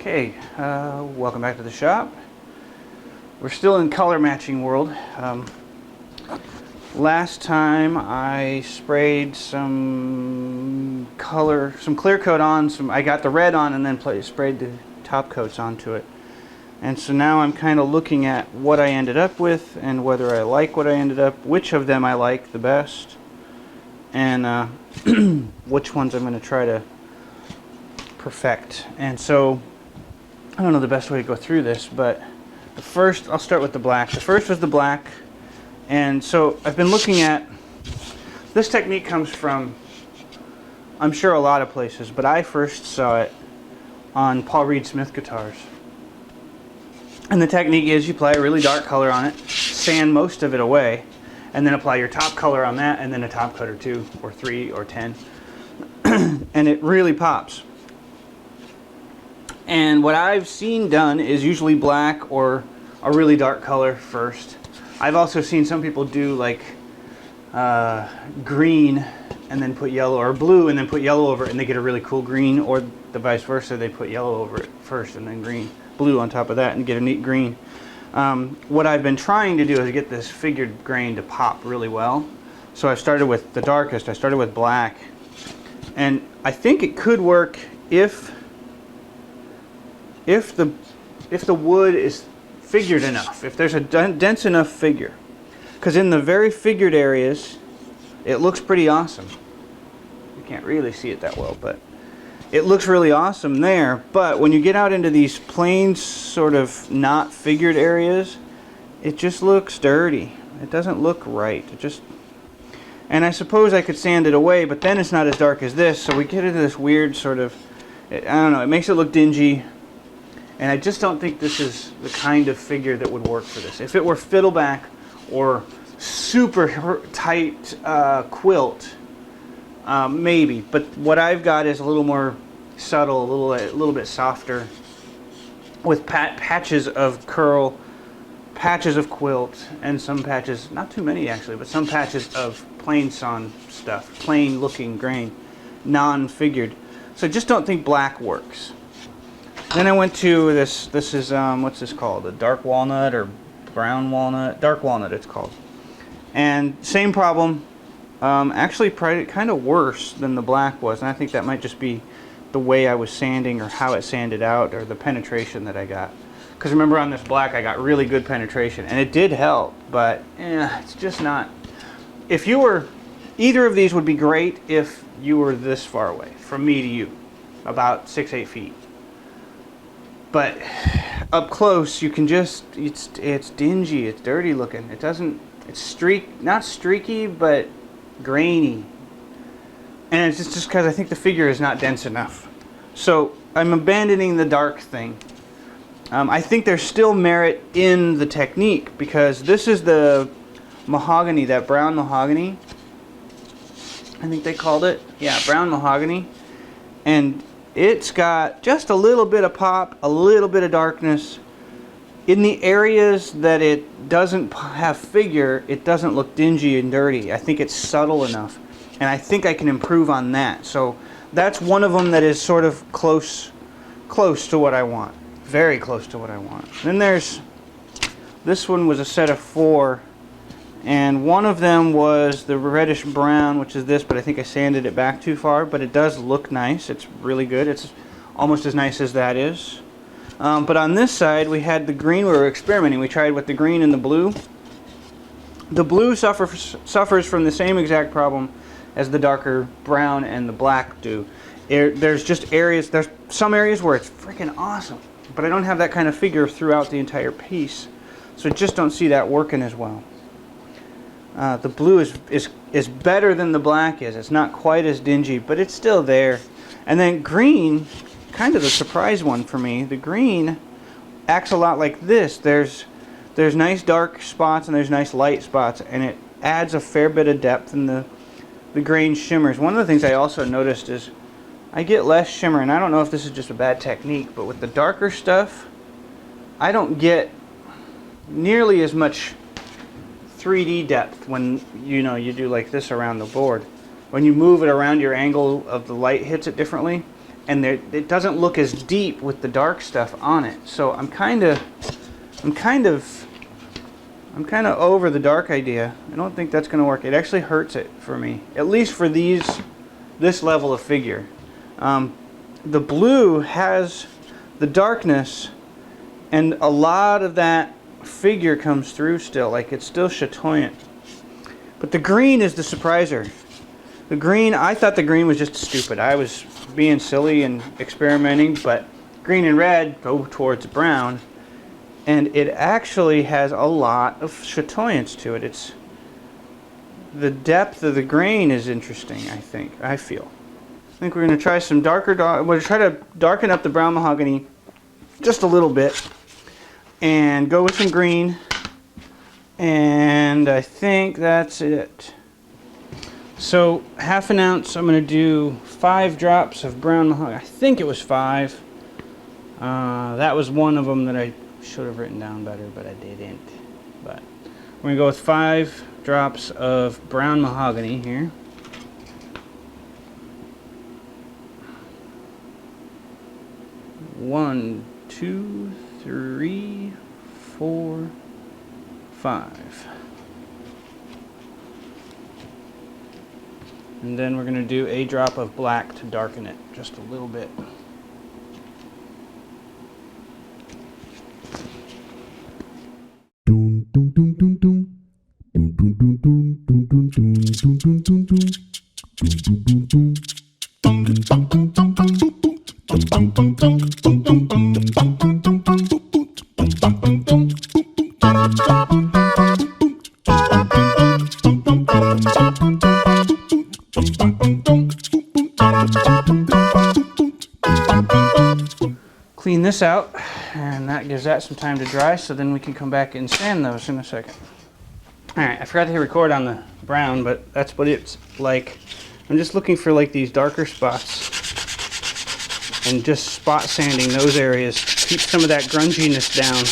Okay, welcome back to the shop. We're still in color matching world. Last time I sprayed some clear coat on, I got the red on and then sprayed the top coats onto it. And so now I'm kind of looking at what I ended up with and whether I like what I ended up, which of them I like the best, and which ones I'm going to try to perfect. And so I don't know the best way to go through this, but the first, I'll start with the black. The first was the black, and so I've been looking at, this technique comes from, I'm sure, a lot of places, but I first saw it on Paul Reed Smith guitars. And the technique is you apply a really dark color on it, sand most of it away, and then apply your top color on that, and then a top coat or 2 or 3 or 10, and it really pops. And what I've seen done is usually black or a really dark color first. I've also seen some people do like green and then put yellow, or blue and then put yellow over it, and they get a really cool green, or the vice versa, they put yellow over it first and then blue on top of that and get a neat green. What I've been trying to do is get this figured grain to pop really well. So I started with the darkest, I started with black, and I think it could work if the wood is figured enough, if there's a dense enough figure. Because in the very figured areas, it looks pretty awesome. You can't really see it that well, but it looks really awesome there. But when you get out into these plain, sort of not figured areas, it just looks dirty. It doesn't look right. And I suppose I could sand it away, but then it's not as dark as this, so we get into this weird sort of, I don't know, it makes it look dingy. And I just don't think this is the kind of figure that would work for this. If it were fiddleback or super tight quilt, maybe. But what I've got is a little more subtle, a little bit softer, with patches of curl, patches of quilt, and some patches, not too many actually, but some patches of plain sawn stuff, plain looking grain, non-figured. So I just don't think black works. Then I went to this is, what's this called? A dark walnut or brown walnut? Dark walnut it's called. And same problem, actually kind of worse than the black was. And I think that might just be the way I was sanding, or how it sanded out, or the penetration that I got. Because remember, on this black I got really good penetration, and it did help, but it's just not. If you were, either of these would be great if you were this far away, from me to you, about 6-8 feet. But up close, you can just, it's dingy, it's dirty looking. It's not streaky, but grainy. And it's just because I think the figure is not dense enough. So I'm abandoning the dark thing. I think there's still merit in the technique, because this is the mahogany, that brown mahogany, I think they called it. Yeah, brown mahogany. And it's got just a little bit of pop, a little bit of darkness. In the areas that it doesn't have figure, it doesn't look dingy and dirty. I think it's subtle enough, and I think I can improve on that. So that's one of them that is sort of close to what I want. Very close to what I want. Then there's, this one was a set of 4, and one of them was the reddish brown, which is this, but I think I sanded it back too far, but it does look nice. It's really good. It's almost as nice as that is. But on this side, we had the green. We were experimenting. We tried with the green and the blue. The blue suffers from the same exact problem as the darker brown and the black do. There's just areas, there's some areas where it's freaking awesome, but I don't have that kind of figure throughout the entire piece. So I just don't see that working as well. The blue is better than the black is. It's not quite as dingy, but it's still there. And then green, kind of the surprise one for me. The green acts a lot like this. There's nice dark spots and there's nice light spots, and it adds a fair bit of depth in the grain shimmers. One of the things I also noticed is I get less shimmer, and I don't know if this is just a bad technique, but with the darker stuff, I don't get nearly as much 3D depth when you do like this around the board. When you move it around, your angle of the light hits it differently. and it doesn't look as deep with the dark stuff on it. So I'm kind of over the dark idea. I don't think that's going to work. It actually hurts it for me, at least for this level of figure. The blue has the darkness, and a lot of that figure comes through still, like it's still chatoyant. But the green is the surpriser. The green, I thought the green was just stupid. I was being silly and experimenting, but green and red go towards brown, and it actually has a lot of chatoyance to it. It's the depth of the grain is interesting, I feel. I think we're going to try some we're going to try to darken up the brown mahogany just a little bit and go with some green, and I think that's it. So ½ an ounce, I'm going to do 5 drops of brown mahogany. I think it was 5. That was one of them that I should have written down better, but I didn't. But we're going to go with 5 drops of brown mahogany here. One, 2, 3, 4, 5. And then we're going to do a drop of black to darken it just a little bit. Clean this out, and that gives that some time to dry, so then we can come back and sand those in a second. Alright, I forgot to hit record on the brown, but that's what it's like. I'm just looking for like these darker spots and just spot sanding those areas. Keep some of that grunginess down,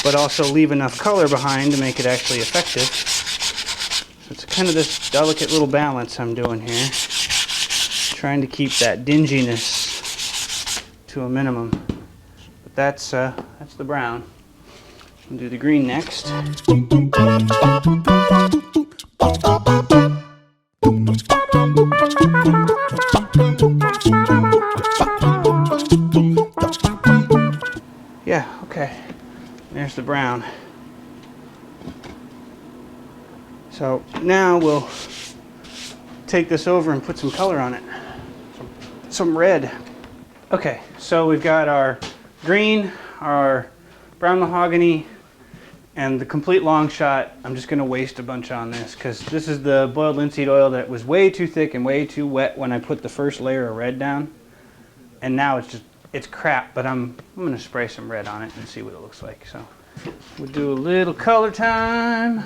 but also leave enough color behind to make it actually effective. So it's kind of this delicate little balance I'm doing here, trying to keep that dinginess to a minimum. But that's the brown. We'll do the green next. Yeah, okay. There's the brown. So now we'll take this over and put some color on it. Some red. Okay, so we've got our green, our brown mahogany, and the complete long shot. I'm just going to waste a bunch on this because this is the boiled linseed oil that was way too thick and way too wet when I put the first layer of red down. And now it's crap, but I'm going to spray some red on it and see what it looks like. So we'll do a little color time.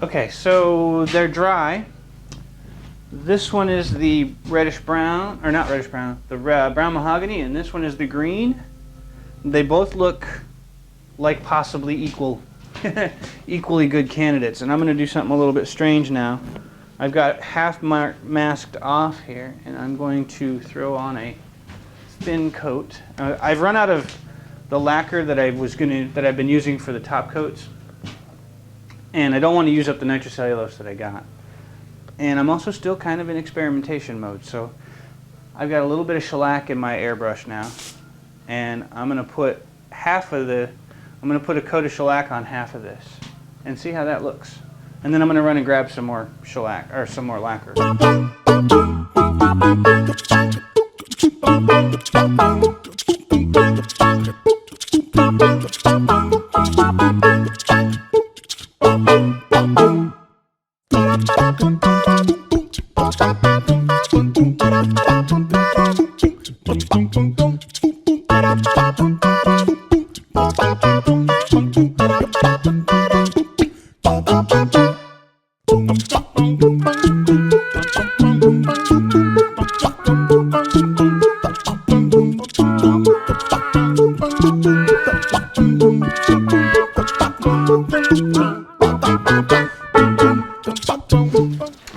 Okay, so they're dry. This one is the reddish brown, or not reddish brown, the brown mahogany, and this one is the green. They both look like possibly equally good candidates. And I'm going to do something a little bit strange now. I've got half masked off here, and I'm going to throw on a thin coat. I've run out of the lacquer that I've been using for the top coats, and I don't want to use up the nitrocellulose that I got. And I'm also still kind of in experimentation mode, so I've got a little bit of shellac in my airbrush now, and I'm going to put a coat of shellac on half of this and see how that looks. And then I'm going to run and grab some more shellac, or some more lacquer.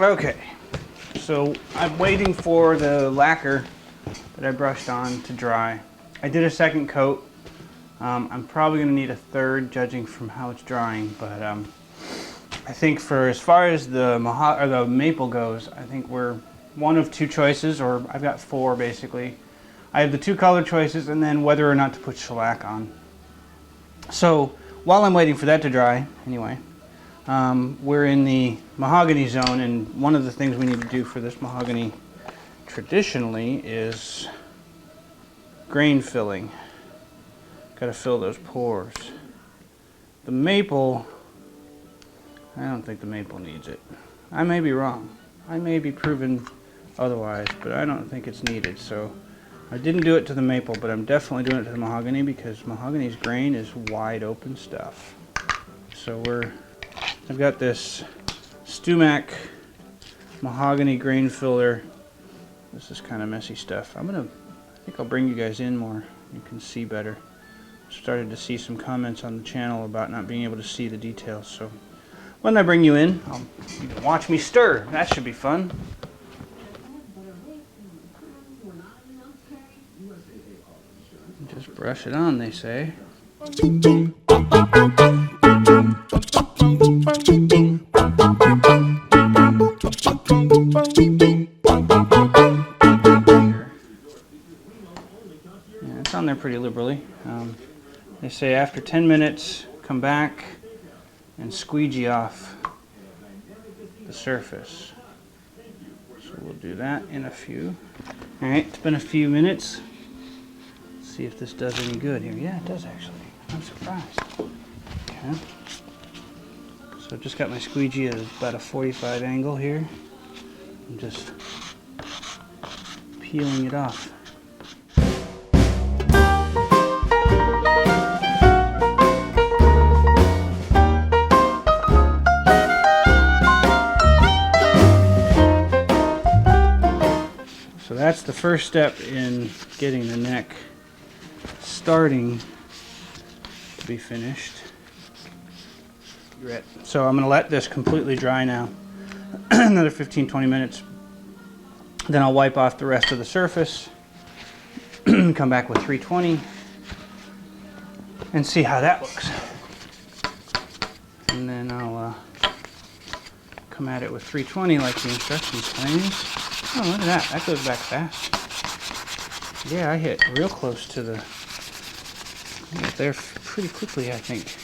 Okay, so I'm waiting for the lacquer that I brushed on to dry. I did a second coat. I'm probably going to need a third, judging from how it's drying, but I think for as far as the maple goes, I think we're one of two choices, or I've got four basically. I have the two color choices and then whether or not to put shellac on. So while I'm waiting for that to dry, anyway, we're in the mahogany zone, and one of the things we need to do for this mahogany traditionally is grain filling. Got to fill those pores. The maple, I don't think the maple needs it. I may be wrong. I may be proven otherwise, but I don't think it's needed. So I didn't do it to the maple, but I'm definitely doing it to the mahogany because mahogany's grain is wide open stuff. So I've got this Stumac mahogany grain filler. This is kind of messy stuff. I think I'll bring you guys in more. You can see better. Started to see some comments on the channel about not being able to see the details. So when I bring you in, you can watch me stir. That should be fun. Just brush it on, they say. Yeah, it's on there pretty liberally. They say after 10 minutes, come back and squeegee off the surface. So we'll do that in a few. Alright, it's been a few minutes. Let's see if this does any good here. Yeah, it does actually. I'm surprised. Okay. So I've just got my squeegee at about a 45 angle here. I'm just peeling it off. So that's the first step in getting the neck starting to be finished. So I'm going to let this completely dry now. Another 15-20 minutes. Then I'll wipe off the rest of the surface. Come back with 320 and see how that looks. And then I'll come at it with 320 like the instructions claims. Oh, look at that. That goes back fast. Yeah, I hit real close to the... I got there pretty quickly, I think.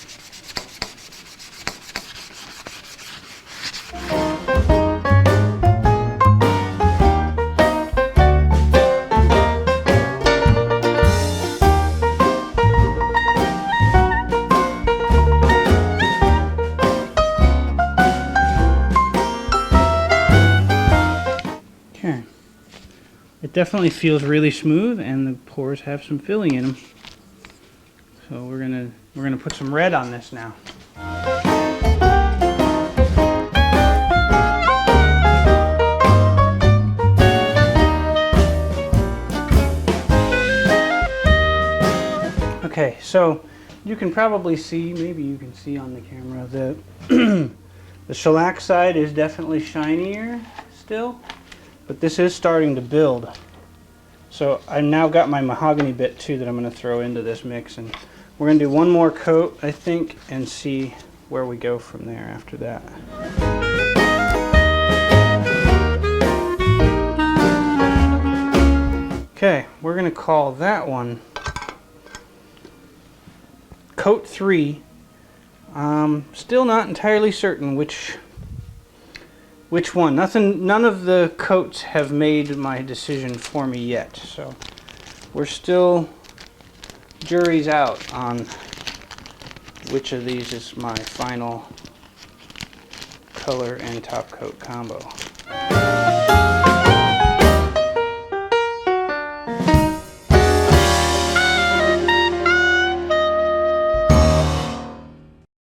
It definitely feels really smooth, and the pores have some filling in them. So we're gonna put some red on this now. Okay, so you can probably see, maybe you can see on the camera, that the shellac side is definitely shinier still. But this is starting to build. So I've now got my mahogany bit too that I'm going to throw into this mix, and we're going to do one more coat, I think, and see where we go from there after that. Okay, we're going to call that one Coat 3. Still not entirely certain which one. None of the coats have made my decision for me yet, so we're still jury's out on which of these is my final color and top coat combo.